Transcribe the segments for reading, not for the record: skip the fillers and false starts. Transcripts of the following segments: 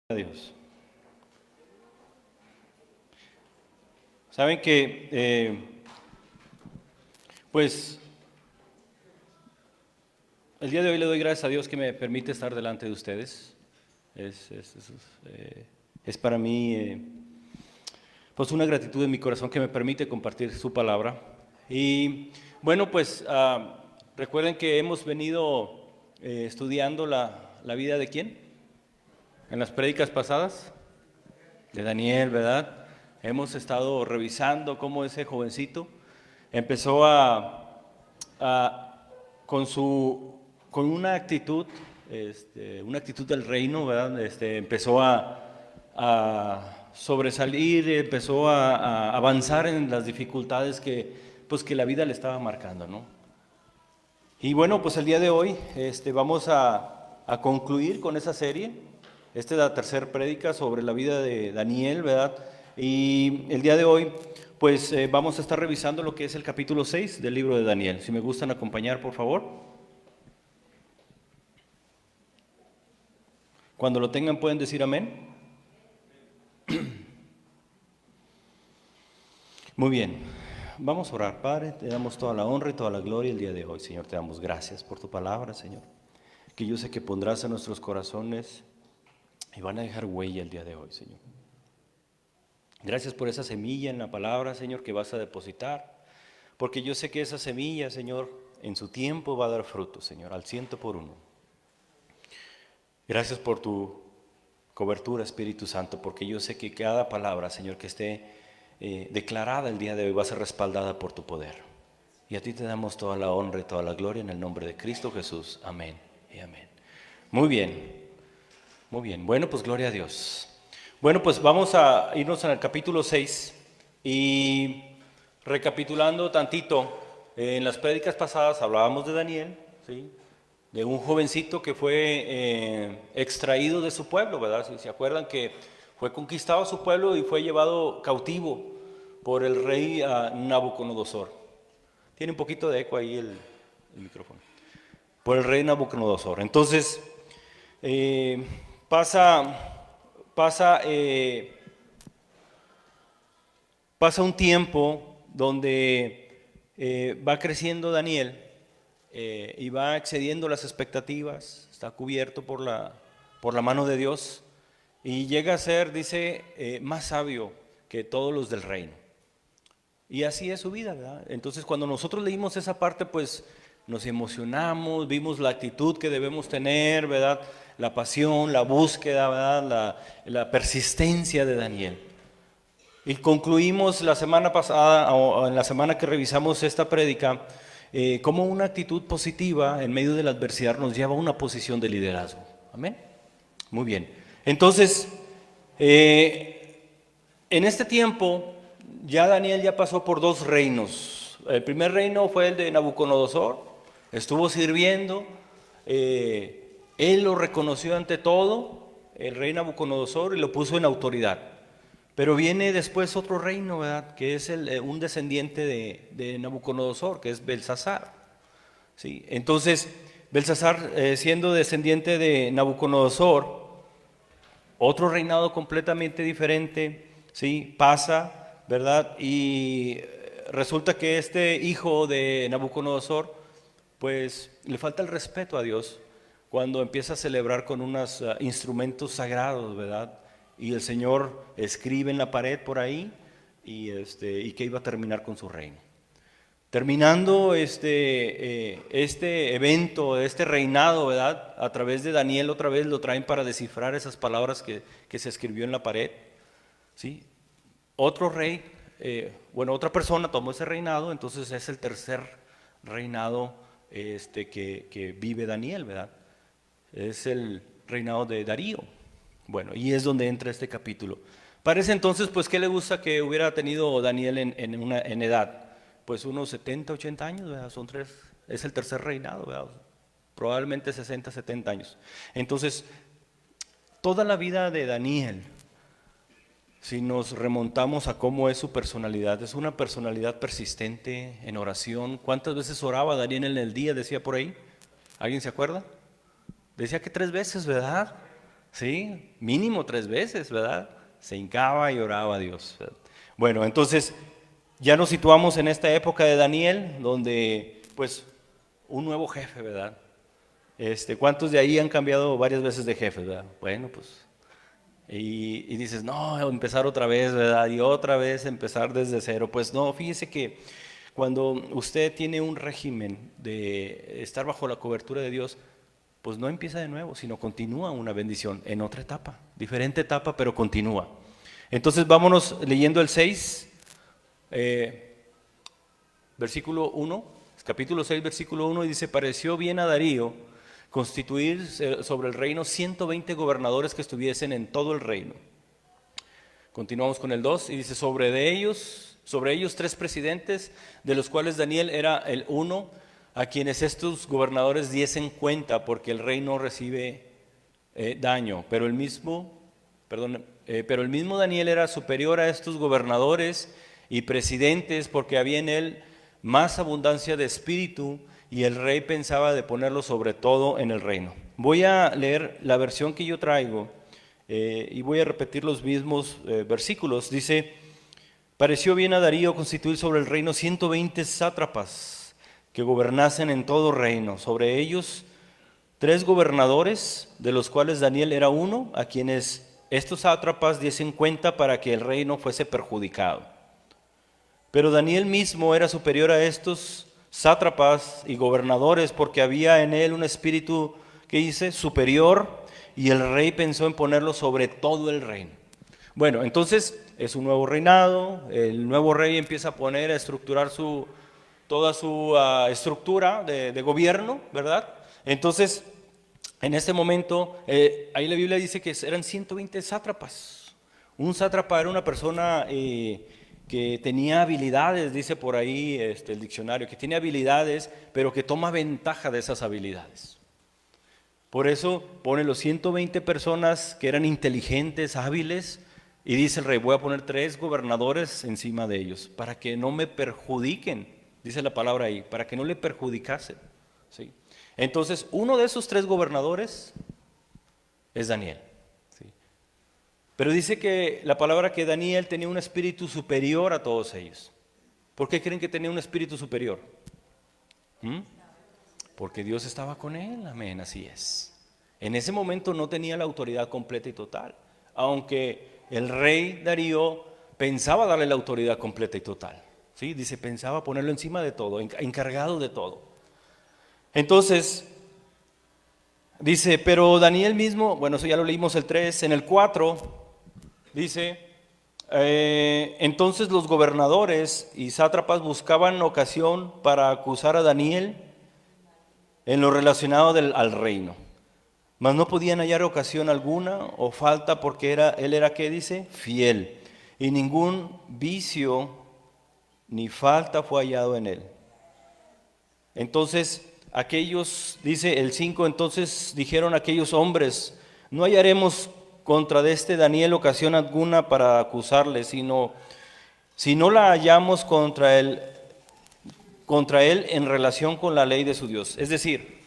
a Dios. Saben que, pues, el día de hoy le doy gracias a Dios que me permite estar delante de ustedes. Es para mí, pues, una gratitud en mi corazón que me permite compartir su palabra. Y bueno, pues, recuerden que hemos venido estudiando la vida de ¿quién? En las prédicas pasadas, de Daniel, ¿verdad? Hemos estado revisando cómo ese jovencito empezó con una actitud del reino, ¿verdad? Empezó a sobresalir, empezó a avanzar en las dificultades que la vida le estaba marcando, ¿no? Y bueno, pues el día de hoy vamos a concluir con esa serie. Esta es la tercera prédica sobre la vida de Daniel, ¿verdad? Y el día de hoy, pues vamos a estar revisando lo que es el capítulo 6 del libro de Daniel. Si me gustan acompañar, por favor. Cuando lo tengan pueden decir amén. Muy bien, vamos a orar. Padre, te damos toda la honra y toda la gloria el día de hoy. Señor, te damos gracias por tu palabra, Señor, que yo sé que pondrás en nuestros corazones y van a dejar huella el día de hoy, Señor. Gracias por esa semilla en la palabra, Señor, que vas a depositar, porque yo sé que esa semilla, Señor, en su tiempo va a dar fruto, Señor, al 100%. Gracias por tu cobertura, Espíritu Santo, porque yo sé que cada palabra, Señor, que esté declarada el día de hoy va a ser respaldada por tu poder. Y a ti te damos toda la honra y toda la gloria en el nombre de Cristo Jesús. Amén y amén. Muy bien. Muy bien, bueno, pues gloria a Dios. Bueno, pues vamos a irnos en el capítulo 6 y recapitulando tantito, en las prédicas pasadas hablábamos de Daniel, ¿sí? De un jovencito que fue extraído de su pueblo, ¿verdad? Si se acuerdan que fue conquistado su pueblo y fue llevado cautivo por el rey Nabucodonosor. Tiene un poquito de eco ahí el micrófono. Por el rey Nabucodonosor. Entonces, pasa un tiempo donde va creciendo Daniel y va excediendo las expectativas, está cubierto por la mano de Dios y llega a ser, dice, más sabio que todos los del reino. Y así es su vida, ¿verdad? Entonces cuando nosotros leímos esa parte, pues nos emocionamos, vimos la actitud que debemos tener, ¿verdad? La pasión, la búsqueda, ¿verdad? La persistencia de Daniel. Y concluimos la semana pasada, o en la semana que revisamos esta prédica, cómo una actitud positiva en medio de la adversidad nos lleva a una posición de liderazgo. ¿Amén? Muy bien. Entonces, en este tiempo, ya Daniel ya pasó por dos reinos. El primer reino fue el de Nabucodonosor, estuvo sirviendo, él lo reconoció ante todo, el rey Nabucodonosor, y lo puso en autoridad. Pero viene después otro reino, ¿verdad? Que es un descendiente de Nabucodonosor, que es Belsasar. ¿Sí? Entonces, Belsasar, siendo descendiente de Nabucodonosor, otro reinado completamente diferente, ¿sí? Pasa, ¿verdad? Y resulta que este hijo de Nabucodonosor, pues le falta el respeto a Dios cuando empieza a celebrar con unos instrumentos sagrados, ¿verdad? Y el Señor escribe en la pared por ahí y que iba a terminar con su reino. Terminando este evento, este reinado, ¿verdad? A través de Daniel otra vez lo traen para descifrar esas palabras que se escribió en la pared, ¿sí? Otro rey, otra persona tomó ese reinado, entonces es el tercer reinado que vive Daniel, ¿verdad? Es el reinado de Darío. Bueno, y es donde entra este capítulo. Parece entonces, pues, ¿qué le gusta que hubiera tenido Daniel en edad? Pues unos 70, 80 años, ¿verdad? Es el tercer reinado, ¿verdad? Probablemente 60, 70 años. Entonces, toda la vida de Daniel, si nos remontamos a cómo es su personalidad, es una personalidad persistente en oración. ¿Cuántas veces oraba Daniel en el día? Decía por ahí. ¿Alguien se acuerda? Decía que 3 veces, ¿verdad? ¿sí? Mínimo 3 veces, ¿verdad? Se hincaba y oraba a Dios, ¿verdad? Bueno, entonces ya nos situamos en esta época de Daniel, donde pues un nuevo jefe, ¿verdad? ¿Cuántos de ahí han cambiado varias veces de jefe, ¿verdad? Bueno, pues, y dices, no, empezar otra vez, ¿verdad? Y otra vez empezar desde cero. Pues no, fíjese que cuando usted tiene un régimen de estar bajo la cobertura de Dios, pues no empieza de nuevo, sino continúa una bendición en otra etapa, diferente etapa, pero continúa. Entonces vámonos leyendo el 6, versículo 1, capítulo 6, versículo 1, y dice, pareció bien a Darío constituir sobre el reino 120 gobernadores que estuviesen en todo el reino. Continuamos con el 2 y dice, sobre ellos 3 presidentes, de los cuales Daniel era el uno, a quienes estos gobernadores diesen cuenta, porque el rey no recibe daño. Pero el mismo Daniel era superior a estos gobernadores y presidentes, porque había en él más abundancia de espíritu, y el rey pensaba de ponerlo sobre todo en el reino. Voy a leer la versión que yo traigo y voy a repetir los mismos versículos. Dice, pareció bien a Darío constituir sobre el reino 120 sátrapas que gobernasen en todo reino. Sobre ellos 3 gobernadores, de los cuales Daniel era uno, a quienes estos sátrapas diesen cuenta para que el rey no fuese perjudicado. Pero Daniel mismo era superior a estos sátrapas y gobernadores, porque había en él un espíritu, que dice, superior, y el rey pensó en ponerlo sobre todo el reino. Bueno, entonces es un nuevo reinado, el nuevo rey empieza a poner, a estructurar toda su estructura de gobierno, ¿verdad? Entonces, en este momento, ahí la Biblia dice que eran 120 sátrapas. Un sátrapa era una persona que tenía habilidades, dice por ahí el diccionario, que tiene habilidades, pero que toma ventaja de esas habilidades. Por eso pone los 120 personas que eran inteligentes, hábiles, y dice el rey, voy a poner 3 gobernadores encima de ellos, para que no me perjudiquen, dice la palabra ahí, para que no le perjudicasen, ¿sí? Entonces, uno de esos 3 gobernadores es Daniel. Pero dice que la palabra que Daniel tenía un espíritu superior a todos ellos. ¿Por qué creen que tenía un espíritu superior? Porque Dios estaba con él, amén, así es. En ese momento no tenía la autoridad completa y total, aunque el rey Darío pensaba darle la autoridad completa y total. ¿Sí? Dice, pensaba ponerlo encima de todo, encargado de todo. Entonces, dice, pero Daniel mismo, bueno, eso ya lo leímos el 3, en el 4... dice, entonces los gobernadores y sátrapas buscaban ocasión para acusar a Daniel en lo relacionado al reino, mas no podían hallar ocasión alguna o falta, porque él era, ¿qué dice? Fiel, y ningún vicio ni falta fue hallado en él. Entonces aquellos, dice el 5, entonces dijeron aquellos hombres, no hallaremos contra de Daniel ocasión alguna para acusarle, sino si no la hallamos contra él en relación con la ley de su Dios. Es decir,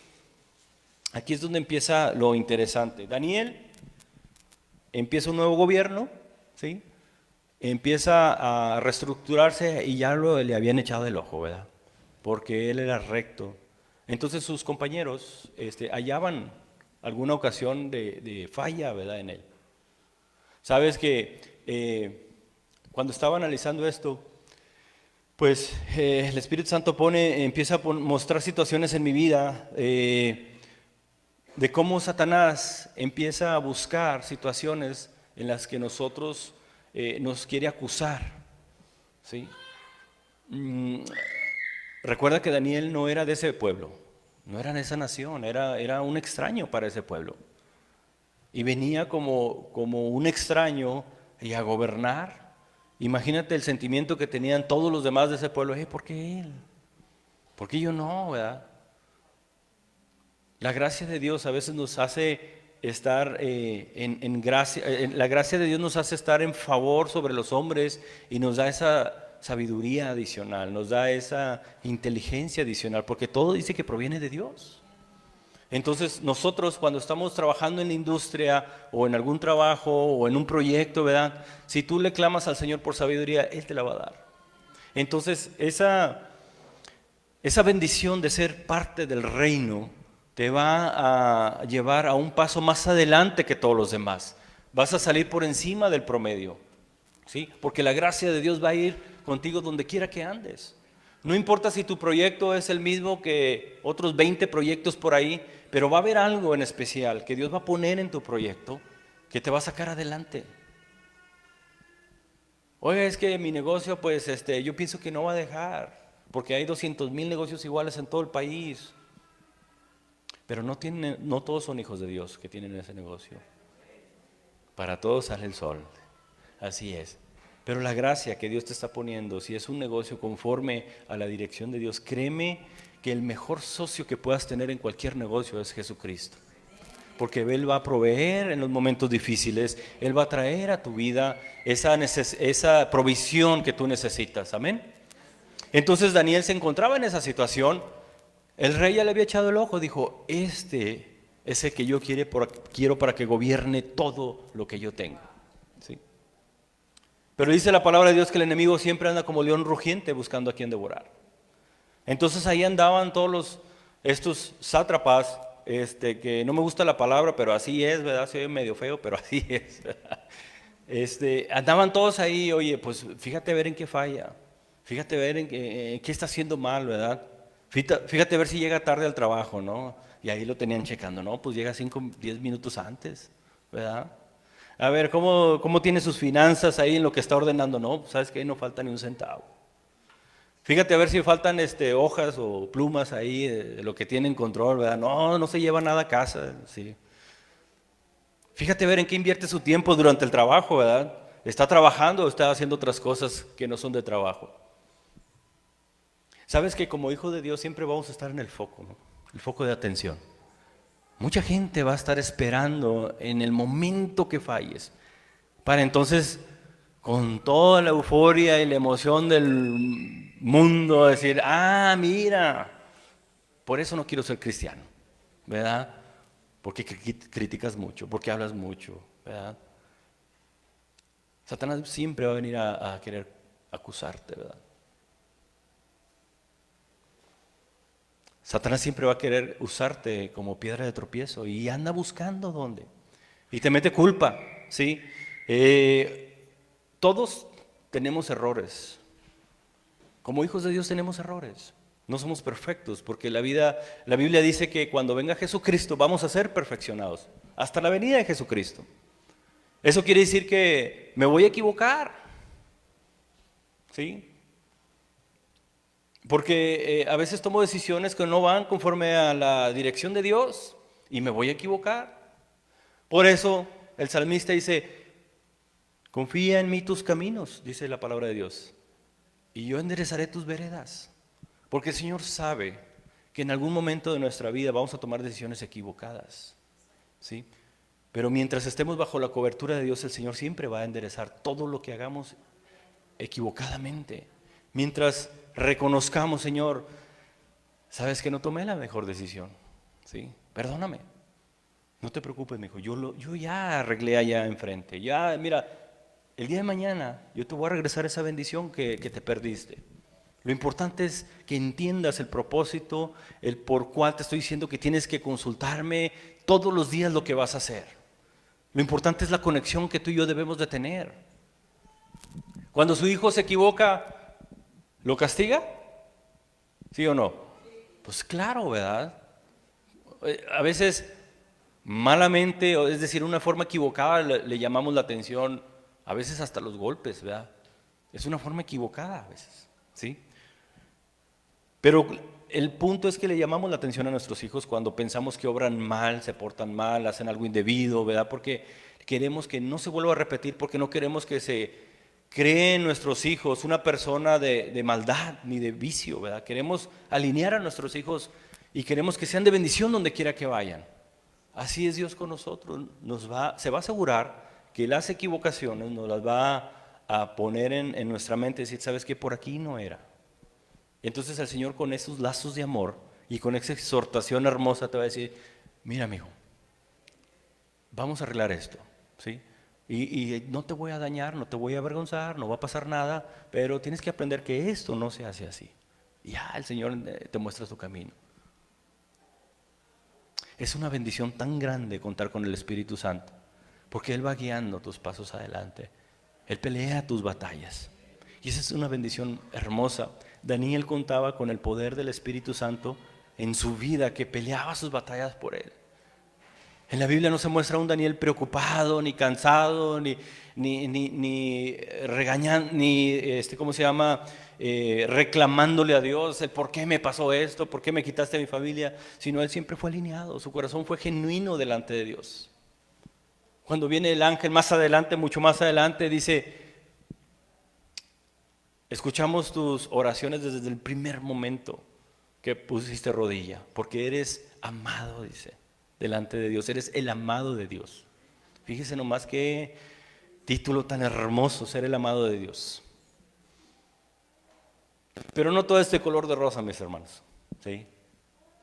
aquí es donde empieza lo interesante. Daniel empieza un nuevo gobierno, ¿sí? Empieza a reestructurarse y ya le habían echado el ojo, ¿verdad? Porque él era recto. Entonces sus compañeros hallaban alguna ocasión de falla, ¿verdad?, en él. Sabes que cuando estaba analizando esto, pues el Espíritu Santo empieza a mostrar situaciones en mi vida de cómo Satanás empieza a buscar situaciones en las que nosotros nos quiere acusar, ¿sí? Recuerda que Daniel no era de ese pueblo, no era de esa nación, era un extraño para ese pueblo. Y venía como un extraño y a gobernar. Imagínate el sentimiento que tenían todos los demás de ese pueblo. ¿Por qué él? ¿Por qué yo no, verdad? La gracia de Dios a veces nos hace estar en gracia. La gracia de Dios nos hace estar en favor sobre los hombres y nos da esa sabiduría adicional, nos da esa inteligencia adicional, porque todo dice que proviene de Dios. Entonces nosotros cuando estamos trabajando en la industria o en algún trabajo o en un proyecto, ¿verdad? Si tú le clamas al Señor por sabiduría, Él te la va a dar. Entonces esa bendición de ser parte del reino te va a llevar a un paso más adelante que todos los demás. Vas a salir por encima del promedio, ¿sí? Porque la gracia de Dios va a ir contigo donde quiera que andes. No importa si tu proyecto es el mismo que otros 20 proyectos por ahí, pero va a haber algo en especial que Dios va a poner en tu proyecto que te va a sacar adelante. Oye, es que mi negocio, pues yo pienso que no va a dejar, porque hay 200,000 negocios iguales en todo el país. Pero no todos son hijos de Dios que tienen ese negocio. Para todos sale el sol, así es. Pero la gracia que Dios te está poniendo, si es un negocio conforme a la dirección de Dios, créeme que el mejor socio que puedas tener en cualquier negocio es Jesucristo. Porque Él va a proveer en los momentos difíciles, Él va a traer a tu vida esa provisión que tú necesitas, amén. Entonces Daniel se encontraba en esa situación, el rey ya le había echado el ojo, dijo, este es el que yo quiero para que gobierne todo lo que yo tengo, ¿sí? Pero dice la palabra de Dios que el enemigo siempre anda como león rugiente buscando a quien devorar. Entonces ahí andaban todos estos sátrapas, que no me gusta la palabra, pero así es, ¿verdad? Se ve medio feo, pero así es, ¿verdad? Andaban todos ahí, oye, pues fíjate a ver en qué falla, fíjate a ver en qué está haciendo mal, ¿verdad? Fíjate a ver si llega tarde al trabajo, ¿no? Y ahí lo tenían checando, ¿no? Pues llega 5, 10 minutos antes, ¿verdad? A ver, ¿cómo tiene sus finanzas ahí en lo que está ordenando? No, pues sabes que ahí no falta ni un centavo. Fíjate a ver si faltan hojas o plumas ahí de lo que tienen control, ¿verdad? No se lleva nada a casa, sí. Fíjate a ver en qué invierte su tiempo durante el trabajo, ¿verdad? ¿Está trabajando o está haciendo otras cosas que no son de trabajo? Sabes que como hijo de Dios siempre vamos a estar en el foco, ¿no? El foco de atención. Mucha gente va a estar esperando en el momento que falles, para entonces, con toda la euforia y la emoción del mundo, decir, mira, por eso no quiero ser cristiano, ¿verdad? Porque criticas mucho, porque hablas mucho, ¿verdad? Satanás siempre va a venir a querer acusarte, ¿verdad? Satanás siempre va a querer usarte como piedra de tropiezo y anda buscando dónde. Y te mete culpa, ¿sí? Todos tenemos errores. Como hijos de Dios tenemos errores. No somos perfectos porque la Biblia dice que cuando venga Jesucristo vamos a ser perfeccionados. Hasta la venida de Jesucristo. Eso quiere decir que me voy a equivocar, ¿sí? Porque a veces tomo decisiones que no van conforme a la dirección de Dios y me voy a equivocar. Por eso el salmista dice, confía en mí tus caminos, dice la palabra de Dios, y yo enderezaré tus veredas. Porque el Señor sabe que en algún momento de nuestra vida vamos a tomar decisiones equivocadas, ¿sí? Pero mientras estemos bajo la cobertura de Dios, el Señor siempre va a enderezar todo lo que hagamos equivocadamente. Mientras reconozcamos, Señor, sabes que no tomé la mejor decisión, ¿sí? Perdóname, no te preocupes, mi hijo, yo ya arreglé allá enfrente, ya, mira, el día de mañana yo te voy a regresar esa bendición que te perdiste. Lo importante es que entiendas el propósito, el por cual te estoy diciendo que tienes que consultarme todos los días lo que vas a hacer. Lo importante es la conexión que tú y yo debemos de tener. Cuando su hijo se equivoca, ¿lo castiga? ¿Sí o no? Pues claro, ¿verdad? A veces malamente, es decir, una forma equivocada le llamamos la atención, a veces hasta los golpes, ¿verdad? Es una forma equivocada a veces, ¿sí? Pero el punto es que le llamamos la atención a nuestros hijos cuando pensamos que obran mal, se portan mal, hacen algo indebido, ¿verdad? Porque queremos que no se vuelva a repetir, porque no queremos que se cree en nuestros hijos una persona de maldad ni de vicio, ¿verdad? Queremos alinear a nuestros hijos y queremos que sean de bendición donde quiera que vayan. Así es Dios con nosotros, se va a asegurar que las equivocaciones nos las va a poner en nuestra mente y decir, ¿sabes qué? Por aquí no era. Entonces el Señor con esos lazos de amor y con esa exhortación hermosa te va a decir, mira, mijo, vamos a arreglar esto, ¿sí? Y no te voy a dañar, no te voy a avergonzar, no va a pasar nada, pero tienes que aprender que esto no se hace así. Y ya el Señor te muestra su camino. Es una bendición tan grande contar con el Espíritu Santo, porque Él va guiando tus pasos adelante. Él pelea tus batallas. Y esa es una bendición hermosa. Daniel contaba con el poder del Espíritu Santo en su vida, que peleaba sus batallas por él. En la Biblia no se muestra a un Daniel preocupado, ni cansado, ni regañando, ¿cómo se llama? Reclamándole a Dios el por qué me pasó esto, por qué me quitaste a mi familia, sino él siempre fue alineado, su corazón fue genuino delante de Dios. Cuando viene el ángel más adelante, mucho más adelante, dice: escuchamos tus oraciones desde el primer momento que pusiste rodilla, porque eres amado, dice, delante de Dios, eres el amado de Dios. Fíjese nomás qué título tan hermoso, ser el amado de Dios. Pero no todo este color de rosa, mis hermanos, ¿sí?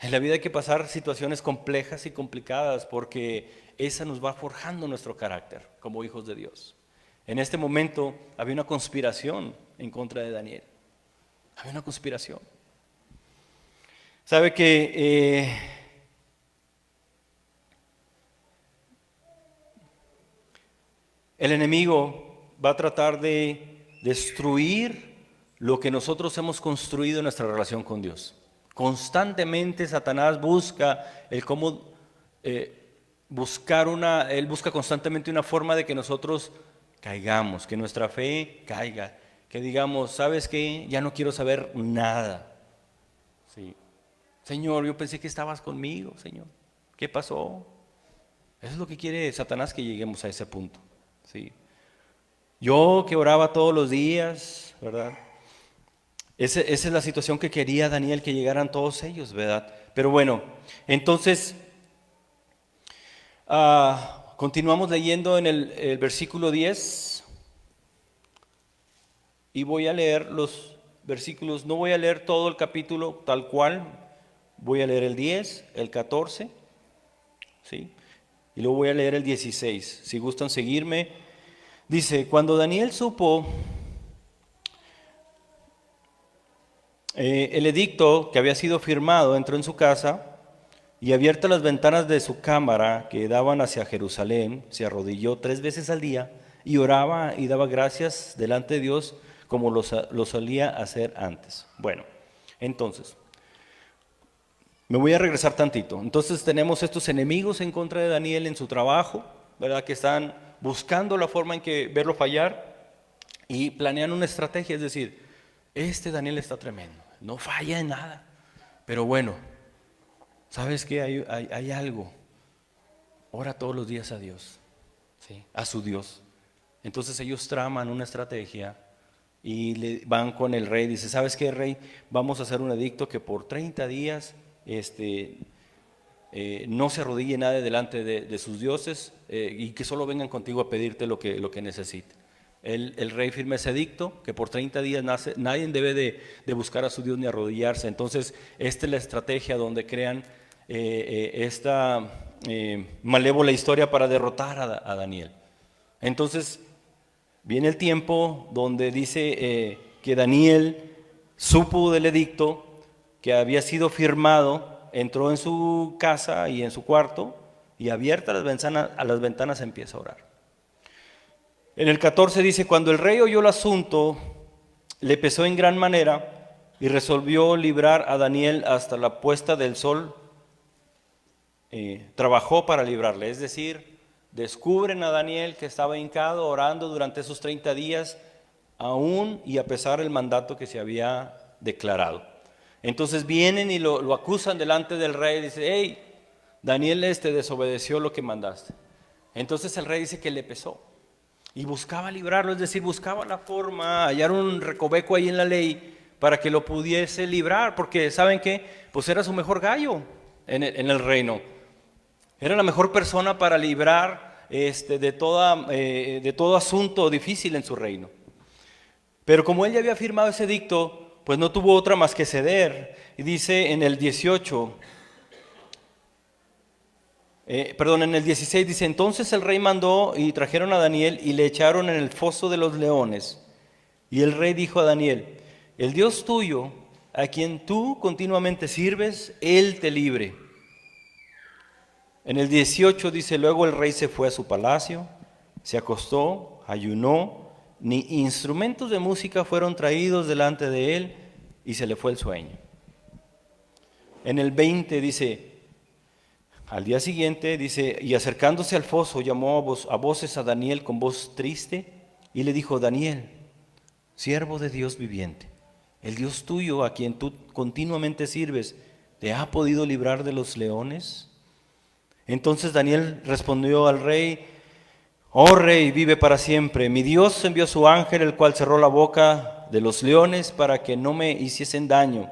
En la vida hay que pasar situaciones complejas y complicadas, porque esa nos va forjando nuestro carácter como hijos de Dios. En este momento había una conspiración en contra de Daniel. Había una conspiración. Sabe que el enemigo va a tratar de destruir lo que nosotros hemos construido en nuestra relación con Dios. Constantemente Satanás busca el cómo él busca constantemente una forma de que nosotros caigamos, que nuestra fe caiga, que digamos, ¿sabes qué? Ya no quiero saber nada. Sí. Señor, yo pensé que estabas conmigo, Señor. ¿Qué pasó? Eso es lo que quiere Satanás, que lleguemos a ese punto. Sí. Yo que oraba todos los días, ¿verdad? Esa es la situación que quería Daniel, que llegaran todos ellos, ¿verdad? Pero bueno, entonces continuamos leyendo en el versículo 10 y voy a leer los versículos, no voy a leer todo el capítulo tal cual, voy a leer el 10, el 14, ¿sí? Y luego voy a leer el 16, si gustan seguirme. Dice: cuando Daniel supo el edicto que había sido firmado, entró en su casa y, abiertas las ventanas de su cámara que daban hacia Jerusalén, se arrodilló 3 veces al día y oraba y daba gracias delante de Dios, como lo solía hacer antes. Bueno, entonces me voy a regresar tantito. Entonces tenemos estos enemigos en contra de Daniel en su trabajo, ¿verdad? Que están buscando la forma en que verlo fallar y planean una estrategia. Es decir, este Daniel está tremendo, no falla en nada. Pero bueno, ¿sabes qué? Hay algo. Ora todos los días a Dios, ¿sí? A su Dios. Entonces ellos traman una estrategia y le van con el rey. Dice: ¿sabes qué, rey? Vamos a hacer un edicto que por 30 días no se arrodille nadie delante de sus dioses, y que solo vengan contigo a pedirte lo que necesiten. El rey firma ese edicto, que por 30 días nadie debe de buscar a su Dios ni arrodillarse. Entonces esta es la estrategia donde crean esta malévola historia para derrotar a Daniel. Entonces viene el tiempo donde dice que Daniel supo del edicto que había sido firmado, entró en su casa y en su cuarto, y abierta las ventanas empieza a orar. En el 14 dice: cuando el rey oyó el asunto, le pesó en gran manera y resolvió librar a Daniel hasta la puesta del sol. Trabajó para librarle, es decir, descubren a Daniel que estaba hincado orando durante esos 30 días, aún y a pesar del mandato que se había declarado. Entonces vienen y lo acusan delante del rey. Dice: hey, Daniel desobedeció lo que mandaste. Entonces el rey dice que le pesó y buscaba librarlo, es decir, buscaba la forma, hallar un recoveco ahí en la ley para que lo pudiese librar, porque ¿saben qué? Pues era su mejor gallo en el reino. Era la mejor persona para librar de todo asunto difícil en su reino. Pero como él ya había firmado ese edicto, pues no tuvo otra más que ceder. Y dice en el 18: En el 16 dice, entonces el rey mandó y trajeron a Daniel y le echaron en el foso de los leones. Y el rey dijo a Daniel, el Dios tuyo, a quien tú continuamente sirves, Él te libre. En el 18 dice, luego el rey se fue a su palacio, se acostó, ayunó, ni instrumentos de música fueron traídos delante de él y se le fue el sueño. En el 20 dice, al día siguiente dice, y acercándose al foso llamó a voces a Daniel con voz triste y le dijo, Daniel, siervo de Dios viviente, el Dios tuyo a quien tú continuamente sirves, ¿te ha podido librar de los leones? Entonces Daniel respondió al rey, oh rey, vive para siempre. Mi Dios envió a su ángel, el cual cerró la boca de los leones para que no me hiciesen daño.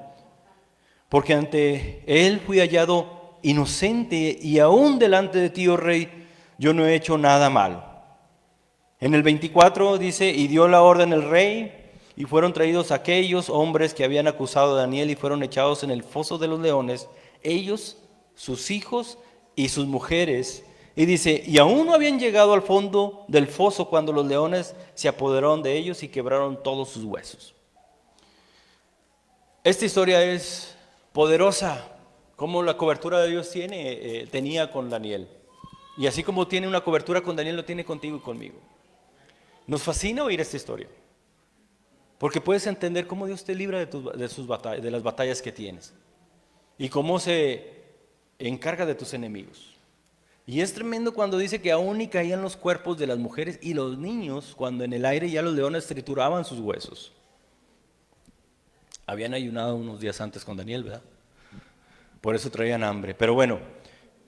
Porque ante él fui hallado inocente y aún delante de ti, oh rey, yo no he hecho nada malo. En el 24 dice, y dio la orden el rey, y fueron traídos aquellos hombres que habían acusado a Daniel y fueron echados en el foso de los leones, ellos, sus hijos y sus mujeres. Y dice, y aún no habían llegado al fondo del foso cuando los leones se apoderaron de ellos y quebraron todos sus huesos. Esta historia es poderosa, como la cobertura de Dios tenía con Daniel. Y así como tiene una cobertura con Daniel, lo tiene contigo y conmigo. Nos fascina oír esta historia, porque puedes entender cómo Dios te libra de las batallas que tienes y cómo se encarga de tus enemigos. Y es tremendo cuando dice que aún y caían los cuerpos de las mujeres y los niños, cuando en el aire ya los leones trituraban sus huesos. Habían ayunado unos días antes con Daniel, ¿verdad? Por eso traían hambre. Pero bueno,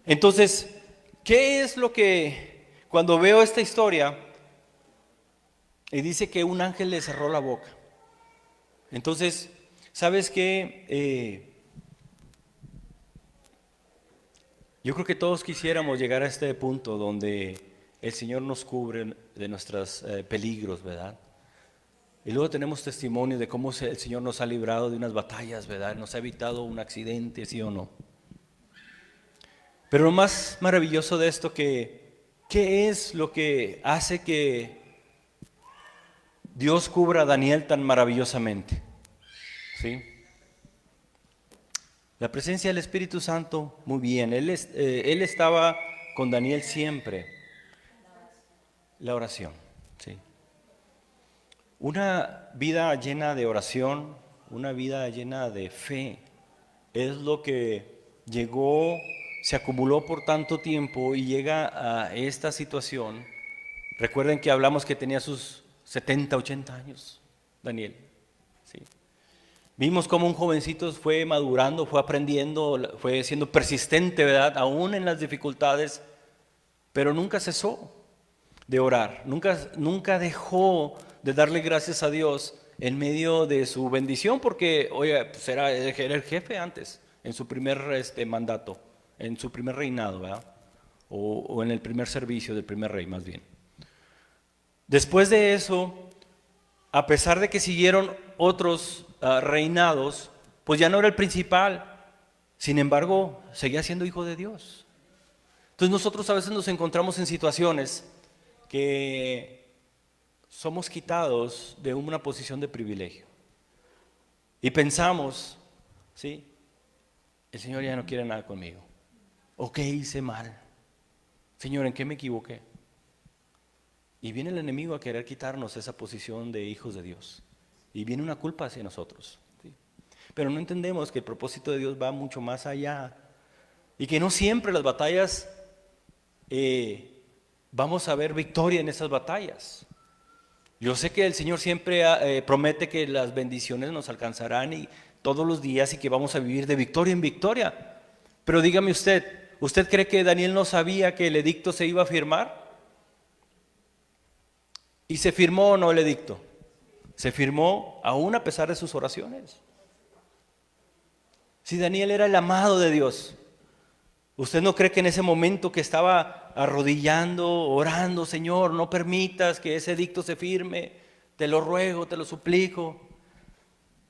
entonces, ¿qué es lo que, cuando veo esta historia, y dice que un ángel le cerró la boca? Entonces, ¿sabes qué? Yo creo que todos quisiéramos llegar a este punto donde el Señor nos cubre de nuestros peligros, ¿verdad? Y luego tenemos testimonio de cómo el Señor nos ha librado de unas batallas, ¿verdad? Nos ha evitado un accidente, ¿sí o no? Pero lo más maravilloso de esto, ¿qué es lo que hace que Dios cubra a Daniel tan maravillosamente? ¿Sí? La presencia del Espíritu Santo, muy bien. Él estaba con Daniel siempre. La oración, sí. Una vida llena de oración, una vida llena de fe, es lo que se acumuló por tanto tiempo y llega a esta situación. Recuerden que hablamos que tenía sus 70, 80 años, Daniel. Sí. Vimos cómo un jovencito fue madurando, fue aprendiendo, fue siendo persistente, ¿verdad? Aún en las dificultades, pero nunca cesó de orar, nunca dejó de darle gracias a Dios en medio de su bendición, porque, oye, pues era el jefe antes, en su primer mandato, en su primer reinado, ¿verdad? O en el primer servicio del primer rey, más bien. Después de eso, a pesar de que siguieron otros reinados, pues ya no era el principal. Sin embargo, seguía siendo hijo de Dios. Entonces nosotros a veces nos encontramos en situaciones que somos quitados de una posición de privilegio. Y pensamos, ¿sí? El Señor ya no quiere nada conmigo. ¿O qué hice mal? Señor, ¿en qué me equivoqué? Y viene el enemigo a querer quitarnos esa posición de hijos de Dios. Y viene una culpa hacia nosotros. ¿Sí? Pero no entendemos que el propósito de Dios va mucho más allá. Y que no siempre las batallas vamos a ver victoria en esas batallas. Yo sé que el Señor siempre promete que las bendiciones nos alcanzarán y todos los días y que vamos a vivir de victoria en victoria. Pero dígame ¿usted cree que Daniel no sabía que el edicto se iba a firmar? ¿Y se firmó o no el edicto? Se firmó aún a pesar de sus oraciones. Si Daniel era el amado de Dios, ¿usted no cree que en ese momento que estaba arrodillando, orando, Señor, no permitas que ese edicto se firme, te lo ruego, te lo suplico?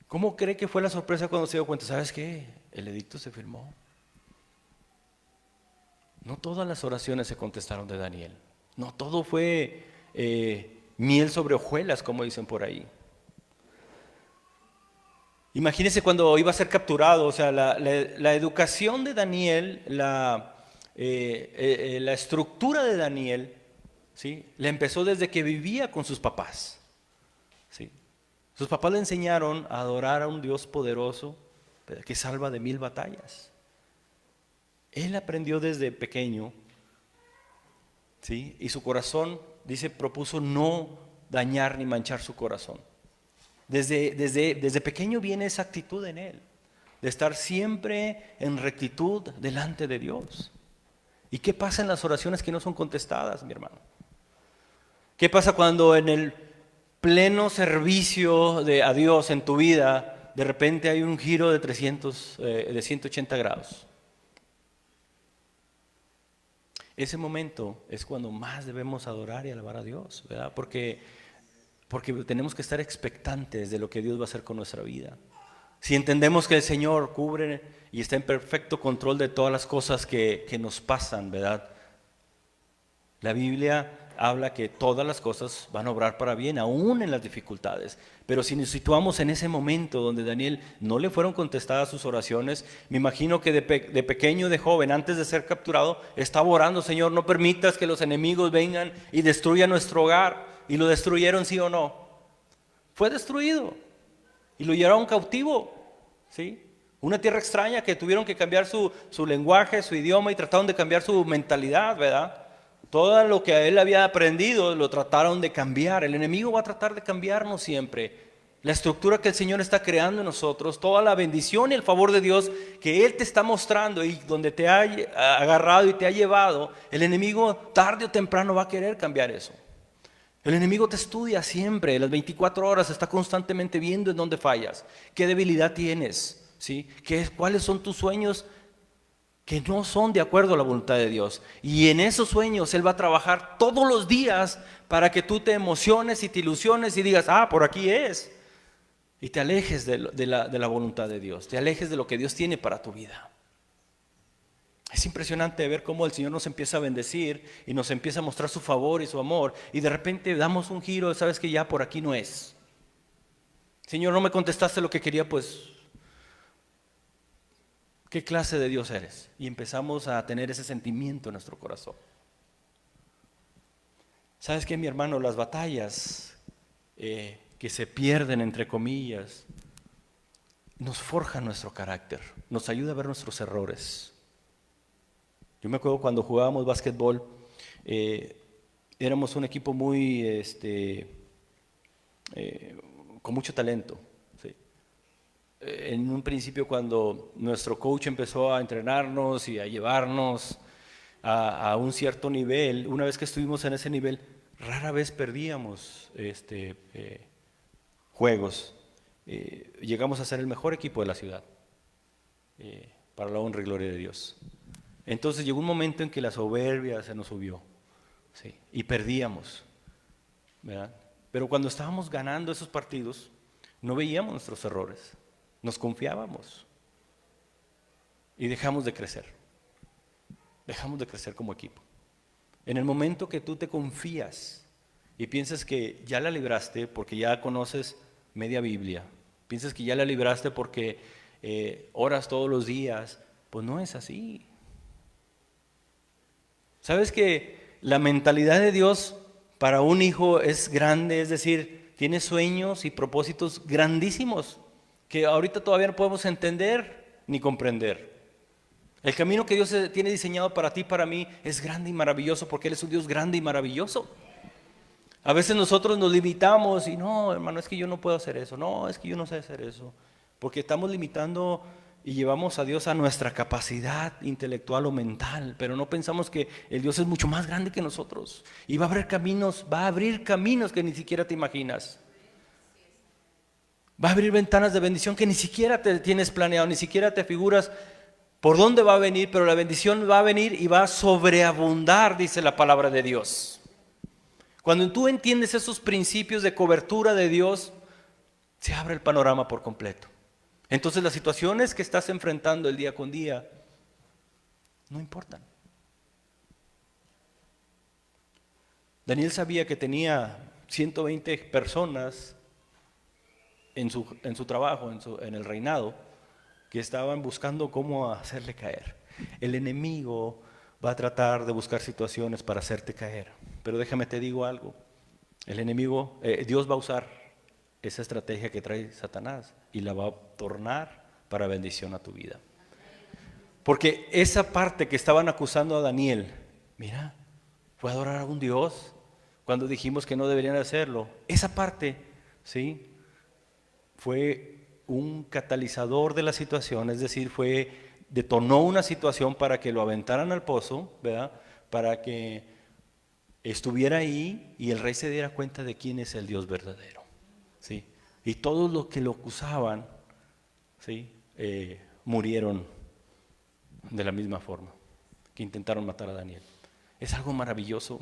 ¿Cómo cree que fue la sorpresa cuando se dio cuenta? ¿Sabes qué? El edicto se firmó. No todas las oraciones se contestaron de Daniel. No todo fue miel sobre hojuelas, como dicen por ahí. Imagínense cuando iba a ser capturado, o sea, la educación de Daniel, la estructura de Daniel, ¿sí?, le empezó desde que vivía con sus papás. ¿Sí? Sus papás le enseñaron a adorar a un Dios poderoso que salva de 1000 batallas. Él aprendió desde pequeño, ¿sí?, y su corazón, dice, propuso no dañar ni manchar su corazón. Desde pequeño viene esa actitud en él, de estar siempre en rectitud delante de Dios. ¿Y qué pasa en las oraciones que no son contestadas, mi hermano? ¿Qué pasa cuando en el pleno servicio a Dios en tu vida, de repente hay un giro de 180 grados? Ese momento es cuando más debemos adorar y alabar a Dios, ¿verdad? Porque tenemos que estar expectantes de lo que Dios va a hacer con nuestra vida. Si entendemos que el Señor cubre y está en perfecto control de todas las cosas que nos pasan, ¿verdad? La Biblia habla que todas las cosas van a obrar para bien, aún en las dificultades. Pero si nos situamos en ese momento donde Daniel no le fueron contestadas sus oraciones, me imagino que de pequeño, de joven, antes de ser capturado, estaba orando: Señor, no permitas que los enemigos vengan y destruyan nuestro hogar. ¿Y lo destruyeron, sí o no? Fue destruido y lo llevaron cautivo, ¿sí? Una tierra extraña que tuvieron que cambiar su lenguaje, su idioma, y trataron de cambiar su mentalidad, ¿verdad? Todo lo que él había aprendido lo trataron de cambiar. El enemigo va a tratar de cambiarnos siempre. La estructura que el Señor está creando en nosotros, toda la bendición y el favor de Dios que Él te está mostrando y donde te ha agarrado y te ha llevado, el enemigo tarde o temprano va a querer cambiar eso. El enemigo te estudia siempre, las 24 horas, está constantemente viendo en dónde fallas, qué debilidad tienes, ¿sí? ¿Cuáles son tus sueños que no son de acuerdo a la voluntad de Dios? Y en esos sueños Él va a trabajar todos los días para que tú te emociones y te ilusiones y digas: por aquí es. Y te alejes de la voluntad de Dios, te alejes de lo que Dios tiene para tu vida. Es impresionante ver cómo el Señor nos empieza a bendecir y nos empieza a mostrar su favor y su amor, y de repente damos un giro: sabes que ya por aquí no es. Señor, no me contestaste lo que quería, pues ¿qué clase de Dios eres? Y empezamos a tener ese sentimiento en nuestro corazón. ¿Sabes qué, mi hermano? Las batallas que se pierden, entre comillas, nos forjan nuestro carácter, nos ayuda a ver nuestros errores. Yo me acuerdo cuando jugábamos básquetbol, éramos un equipo muy con mucho talento, ¿sí? En un principio, cuando nuestro coach empezó a entrenarnos y a llevarnos a un cierto nivel, una vez que estuvimos en ese nivel, rara vez perdíamos juegos. Llegamos a ser el mejor equipo de la ciudad, para la honra y gloria de Dios. Entonces llegó un momento en que la soberbia se nos subió, ¿sí? Y perdíamos, ¿verdad? Pero cuando estábamos ganando esos partidos, no veíamos nuestros errores, nos confiábamos y dejamos de crecer como equipo. En el momento que tú te confías y piensas que ya la libraste porque ya conoces media Biblia, piensas que ya la libraste porque oras todos los días, pues no es así. ¿Sabes que la mentalidad de Dios para un hijo es grande? Es decir, tiene sueños y propósitos grandísimos que ahorita todavía no podemos entender ni comprender. El camino que Dios tiene diseñado para ti y para mí es grande y maravilloso, porque Él es un Dios grande y maravilloso. A veces nosotros nos limitamos y: no, hermano, es que yo no puedo hacer eso, no, es que yo no sé hacer eso, porque estamos limitando y llevamos a Dios a nuestra capacidad intelectual o mental, pero no pensamos que el Dios es mucho más grande que nosotros y va a abrir caminos que ni siquiera te imaginas. Va a abrir ventanas de bendición que ni siquiera te tienes planeado, ni siquiera te figuras por dónde va a venir, pero la bendición va a venir y va a sobreabundar, dice la palabra de Dios. Cuando tú entiendes esos principios de cobertura de Dios, se abre el panorama por completo. Entonces las situaciones que estás enfrentando el día con día no importan. Daniel sabía que tenía 120 personas en su trabajo, en el reinado, que estaban buscando cómo hacerle caer. El enemigo va a tratar de buscar situaciones para hacerte caer. Pero déjame te digo algo. El enemigo, Dios va a usar esa estrategia que trae Satanás y la va a tornar para bendición a tu vida. Porque esa parte que estaban acusando a Daniel, mira, fue adorar a un Dios cuando dijimos que no deberían hacerlo. Esa parte, ¿sí?, fue un catalizador de la situación, es decir, detonó una situación para que lo aventaran al pozo, ¿verdad?, para que estuviera ahí y el rey se diera cuenta de quién es el Dios verdadero, ¿sí? Y todos los que lo acusaban, ¿sí?, murieron de la misma forma que intentaron matar a Daniel. Es algo maravilloso.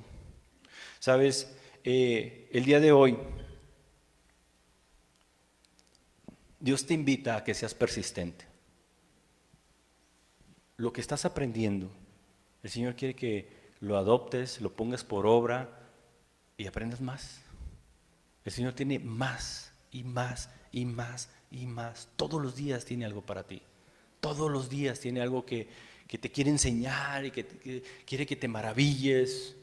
Sabes, el día de hoy Dios te invita a que seas persistente. Lo que estás aprendiendo, el Señor quiere que lo adoptes, lo pongas por obra y aprendas más. El Señor tiene más y más y más y más. Todos los días tiene algo para ti. Todos los días tiene algo que te quiere enseñar y que quiere que te maravilles.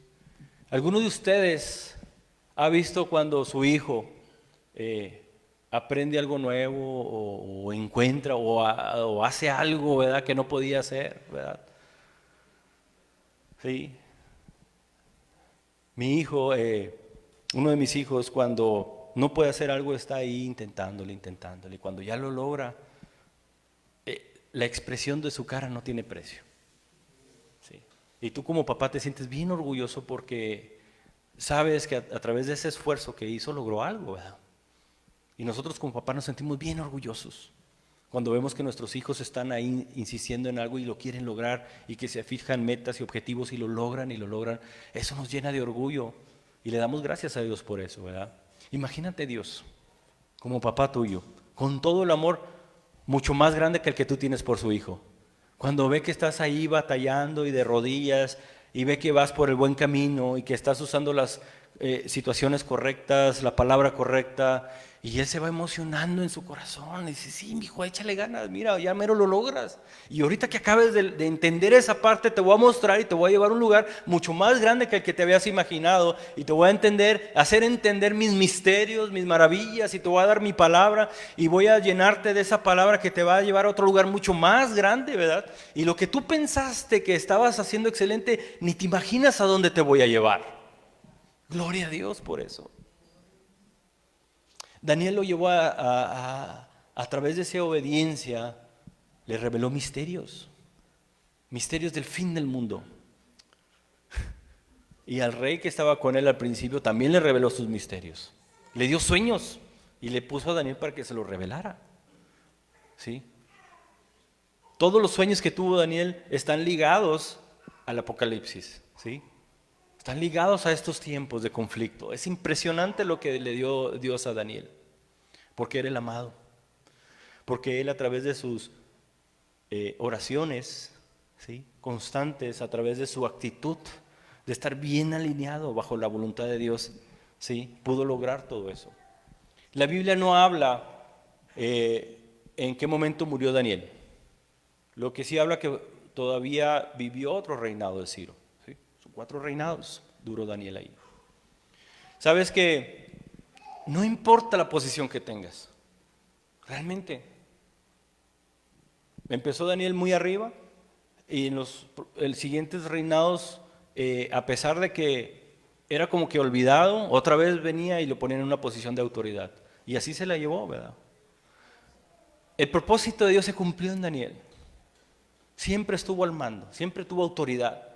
¿Alguno de ustedes ha visto cuando su hijo aprende algo nuevo o encuentra o hace algo, ¿verdad?, que no podía hacer, ¿verdad? Sí. Mi hijo, uno de mis hijos, cuando no puede hacer algo, está ahí intentándole. Y cuando ya lo logra, la expresión de su cara no tiene precio. Sí. Y tú como papá te sientes bien orgulloso porque sabes que a través de ese esfuerzo que hizo logró algo, ¿verdad? Y nosotros como papá nos sentimos bien orgullosos cuando vemos que nuestros hijos están ahí insistiendo en algo y lo quieren lograr y que se fijan metas y objetivos y lo logran. Eso nos llena de orgullo y le damos gracias a Dios por eso, ¿verdad? Imagínate Dios como papá tuyo, con todo el amor mucho más grande que el que tú tienes por su hijo. Cuando ve que estás ahí batallando y de rodillas y ve que vas por el buen camino y que estás usando las situaciones correctas, la palabra correcta, y él se va emocionando en su corazón y dice, sí, mijo, échale ganas, mira, ya mero lo logras. Y ahorita que acabes de entender esa parte, te voy a mostrar y te voy a llevar a un lugar mucho más grande que el que te habías imaginado, y te voy a hacer entender mis misterios, mis maravillas, y te voy a dar mi palabra y voy a llenarte de esa palabra que te va a llevar a otro lugar mucho más grande, ¿verdad? Y lo que tú pensaste que estabas haciendo excelente, ni te imaginas a dónde te voy a llevar. Gloria a Dios por eso. Daniel lo llevó a través de esa obediencia, le reveló misterios del fin del mundo. Y al rey que estaba con él al principio también le reveló sus misterios. Le dio sueños y le puso a Daniel para que se los revelara. ¿Sí? Todos los sueños que tuvo Daniel están ligados al Apocalipsis, ¿sí? Están ligados a estos tiempos de conflicto. Es impresionante lo que le dio Dios a Daniel, porque era el amado, porque él a través de sus oraciones, ¿sí?, constantes, a través de su actitud de estar bien alineado bajo la voluntad de Dios, ¿sí?, pudo lograr todo eso. La Biblia no habla en qué momento murió Daniel. Lo que sí habla que todavía vivió otro reinado de Ciro. 4 reinados duró Daniel ahí. Sabes que no importa la posición que tengas, realmente. Empezó Daniel muy arriba y en los siguientes reinados, a pesar de que era como que olvidado, otra vez venía y lo ponían en una posición de autoridad. Y así se la llevó, ¿verdad? El propósito de Dios se cumplió en Daniel. Siempre estuvo al mando, siempre tuvo autoridad.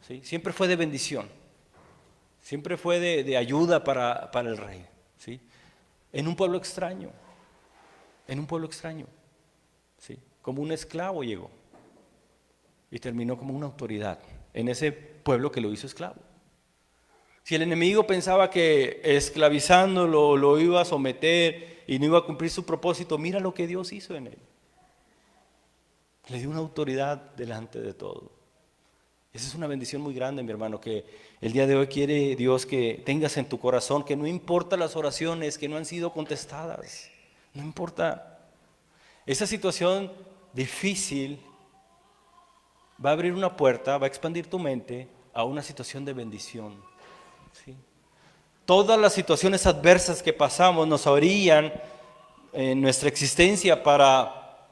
¿Sí? Siempre fue de bendición, siempre fue de ayuda para el rey, ¿sí? En un pueblo extraño, ¿sí? Como un esclavo llegó y terminó como una autoridad en ese pueblo que lo hizo esclavo. Si el enemigo pensaba que esclavizándolo lo iba a someter y no iba a cumplir su propósito, mira lo que Dios hizo en él. Le dio una autoridad delante de todo. Esa es una bendición muy grande, mi hermano, que el día de hoy quiere Dios que tengas en tu corazón, que no importa las oraciones que no han sido contestadas, no importa. Esa situación difícil va a abrir una puerta, va a expandir tu mente a una situación de bendición, ¿sí? Todas las situaciones adversas que pasamos nos abrían en nuestra existencia para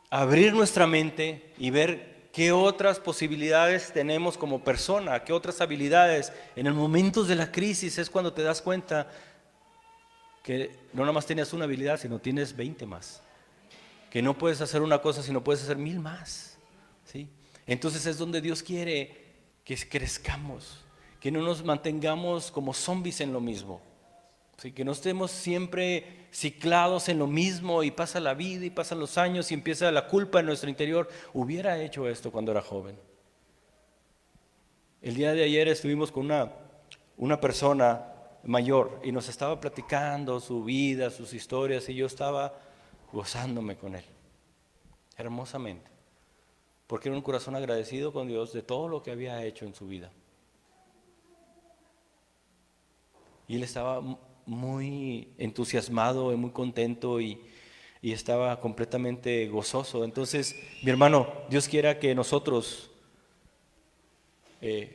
abrir nuestra mente y ver qué otras posibilidades tenemos como persona, qué otras habilidades. En el momentos de la crisis es cuando te das cuenta que no nada más tenías una habilidad, sino tienes 20 más. Que no puedes hacer una cosa, sino puedes hacer 1000 más, ¿sí? Entonces es donde Dios quiere que crezcamos, que no nos mantengamos como zombies en lo mismo, ¿sí? Que no estemos siempre ciclados en lo mismo y pasa la vida y pasan los años y empieza la culpa en nuestro interior. Hubiera hecho esto cuando era joven. El día de ayer estuvimos con una persona mayor y nos estaba platicando su vida, sus historias, y yo estaba gozándome con él, hermosamente, porque era un corazón agradecido con Dios de todo lo que había hecho en su vida. Y él estaba muy entusiasmado y muy contento y estaba completamente gozoso. Entonces, mi hermano, Dios quiera que nosotros,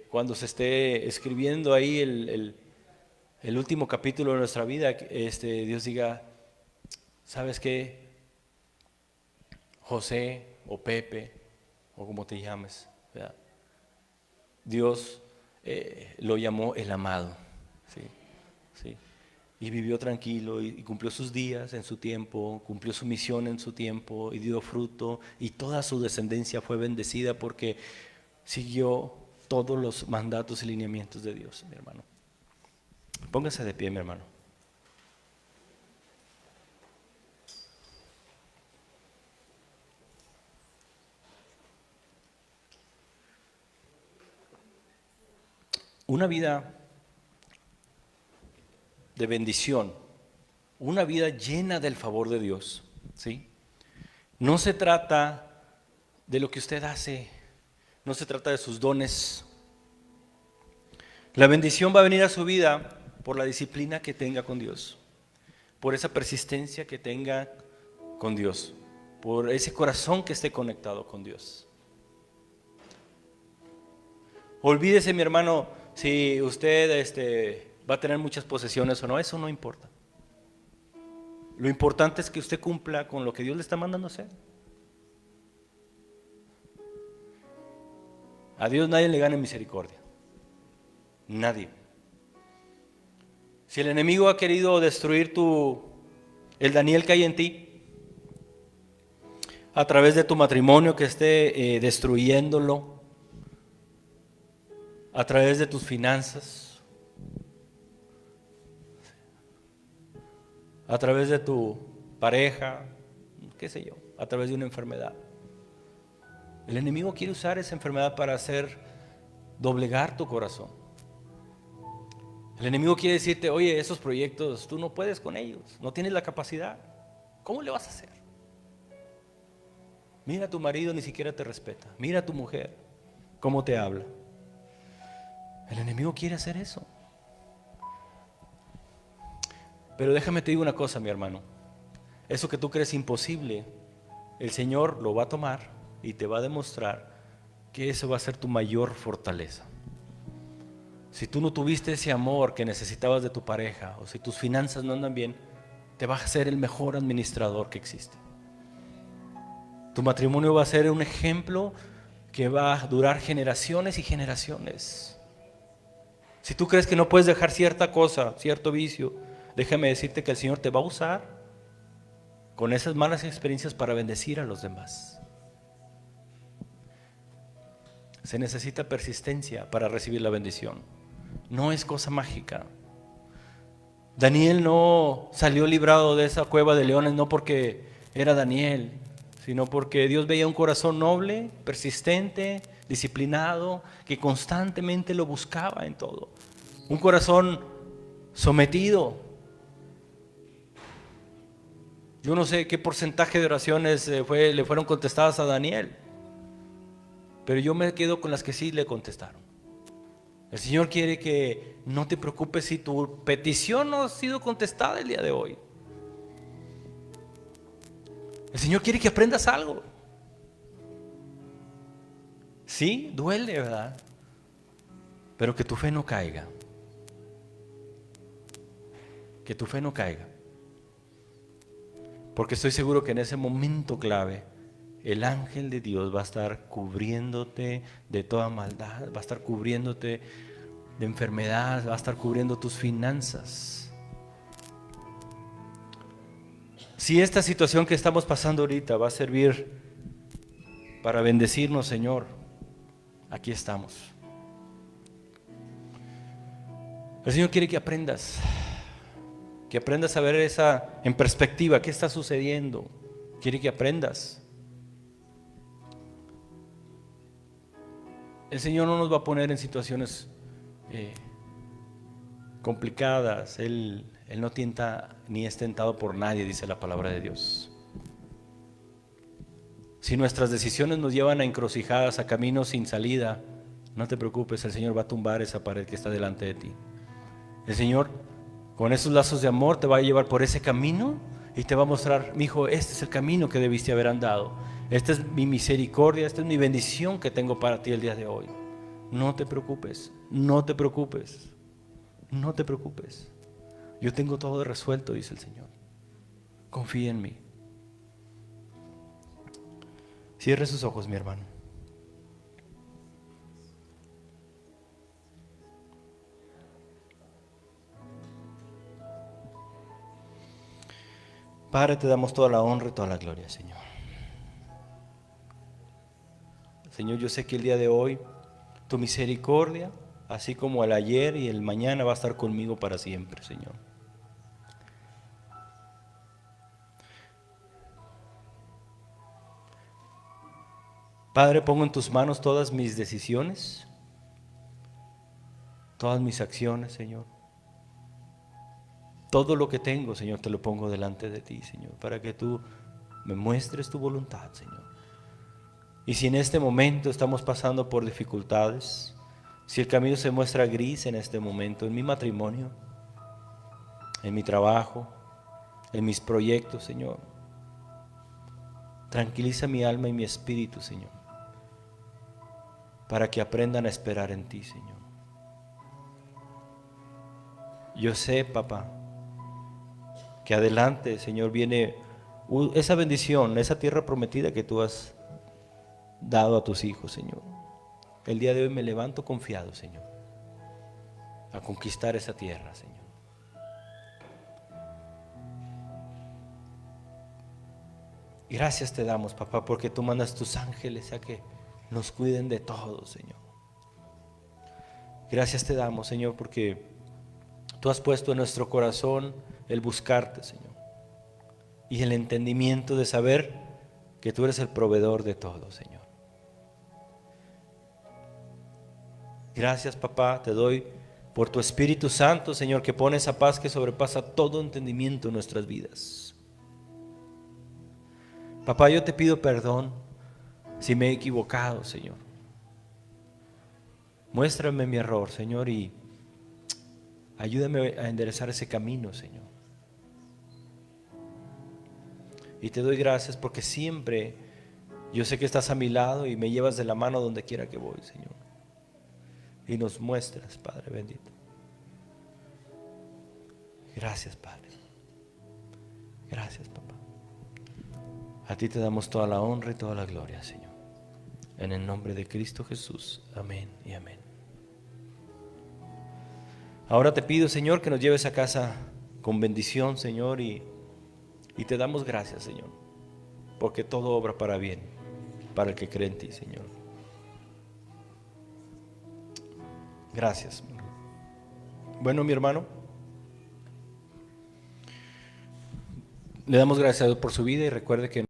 cuando se esté escribiendo ahí el último capítulo de nuestra vida, Dios diga, ¿sabes qué? José o Pepe o como te llames, ¿verdad? Dios lo llamó el amado, ¿sí? ¿Sí? Y vivió tranquilo y cumplió sus días en su tiempo, cumplió su misión en su tiempo y dio fruto, y toda su descendencia fue bendecida porque siguió todos los mandatos y lineamientos de Dios, mi hermano. Póngase de pie, mi hermano. Una vida de bendición, una vida llena del favor de Dios, ¿sí? No se trata de lo que usted hace, no se trata de sus dones. La bendición va a venir a su vida por la disciplina que tenga con Dios, por esa persistencia que tenga con Dios, por ese corazón que esté conectado con Dios. Olvídese, mi hermano, si usted va a tener muchas posesiones o no, eso no importa. Lo importante es que usted cumpla con lo que Dios le está mandando hacer. A Dios nadie le gana en misericordia. Nadie. Si el enemigo ha querido destruir el Daniel que hay en ti, a través de tu matrimonio que esté destruyéndolo, a través de tus finanzas, a través de tu pareja, qué sé yo, a través de una enfermedad. El enemigo quiere usar esa enfermedad para hacer doblegar tu corazón. El enemigo quiere decirte, oye, esos proyectos tú no puedes con ellos, no tienes la capacidad. ¿Cómo le vas a hacer? Mira, a tu marido ni siquiera te respeta. Mira a tu mujer, cómo te habla. El enemigo quiere hacer eso. Pero déjame te digo una cosa, mi hermano. Eso que tú crees imposible, el Señor lo va a tomar y te va a demostrar que eso va a ser tu mayor fortaleza. Si tú no tuviste ese amor que necesitabas de tu pareja, o si tus finanzas no andan bien, te va a ser el mejor administrador que existe. Tu matrimonio va a ser un ejemplo que va a durar generaciones y generaciones. Si tú crees que no puedes dejar cierta cosa, cierto vicio, déjame decirte que el Señor te va a usar con esas malas experiencias para bendecir a los demás. Se necesita persistencia para recibir la bendición. No es cosa mágica. Daniel no salió librado de esa cueva de leones no porque era Daniel, sino porque Dios veía un corazón noble, persistente, disciplinado, que constantemente lo buscaba en todo. Un corazón sometido. Yo no sé qué porcentaje de oraciones le fueron contestadas a Daniel. pero yo me quedo con las que sí le contestaron. El Señor quiere que no te preocupes si tu petición no ha sido contestada el día de hoy. El Señor quiere que aprendas algo. Sí, duele, ¿verdad? Pero que tu fe no caiga. Que tu fe no caiga. Porque estoy seguro que en ese momento clave el ángel de Dios va a estar cubriéndote de toda maldad, va a estar cubriéndote de enfermedad, va a estar cubriendo tus finanzas. Si esta situación que estamos pasando ahorita va a servir para bendecirnos, Señor, aquí estamos. El Señor quiere que aprendas a ver esa en perspectiva, qué está sucediendo. Quiere que aprendas. El Señor no nos va a poner en situaciones complicadas. Él no tienta ni es tentado por nadie, dice la palabra de Dios. Si nuestras decisiones nos llevan a encrucijadas, a caminos sin salida, no te preocupes, el Señor va a tumbar esa pared que está delante de ti. El Señor, con esos lazos de amor, te va a llevar por ese camino y te va a mostrar: mi hijo, este es el camino que debiste haber andado. Esta es mi misericordia, esta es mi bendición que tengo para ti el día de hoy. No te preocupes, no te preocupes, no te preocupes. Yo tengo todo resuelto, dice el Señor. Confía en mí. Cierre sus ojos, mi hermano. Padre, te damos toda la honra y toda la gloria, Señor. Señor, yo sé que el día de hoy tu misericordia, así como el ayer y el mañana, va a estar conmigo para siempre, Señor. Padre, pongo en tus manos todas mis decisiones, todas mis acciones, Señor. Todo lo que tengo, Señor, te lo pongo delante de ti, Señor, para que tú me muestres tu voluntad, Señor. Y si en este momento estamos pasando por dificultades, si el camino se muestra gris en este momento, en mi matrimonio, en mi trabajo, en mis proyectos, Señor, tranquiliza mi alma y mi espíritu, Señor, para que aprendan a esperar en ti, Señor. Yo sé, papá, que adelante, Señor, viene esa bendición, esa tierra prometida que tú has dado a tus hijos, Señor. El día de hoy me levanto confiado, Señor, a conquistar esa tierra, Señor. Gracias te damos, papá, porque tú mandas tus ángeles a que nos cuiden de todo, Señor. Gracias te damos, Señor, porque tú has puesto en nuestro corazón el buscarte, Señor, y el entendimiento de saber que tú eres el proveedor de todo, Señor. Gracias, papá, te doy por tu Espíritu Santo, Señor, que pone esa paz que sobrepasa todo entendimiento en nuestras vidas. Papá, yo te pido perdón si me he equivocado, Señor. Muéstrame mi error, Señor, y ayúdame a enderezar ese camino, Señor. Y te doy gracias porque siempre yo sé que estás a mi lado y me llevas de la mano donde quiera que voy, Señor. Y nos muestras, Padre bendito. Gracias, Padre. Gracias, papá. A ti te damos toda la honra y toda la gloria, Señor. En el nombre de Cristo Jesús. Amén y amén. Ahora te pido, Señor, que nos lleves a casa con bendición, Señor, y te damos gracias, Señor, porque todo obra para bien, para el que cree en ti, Señor. Gracias. Bueno, mi hermano, le damos gracias a Dios por su vida y recuerde que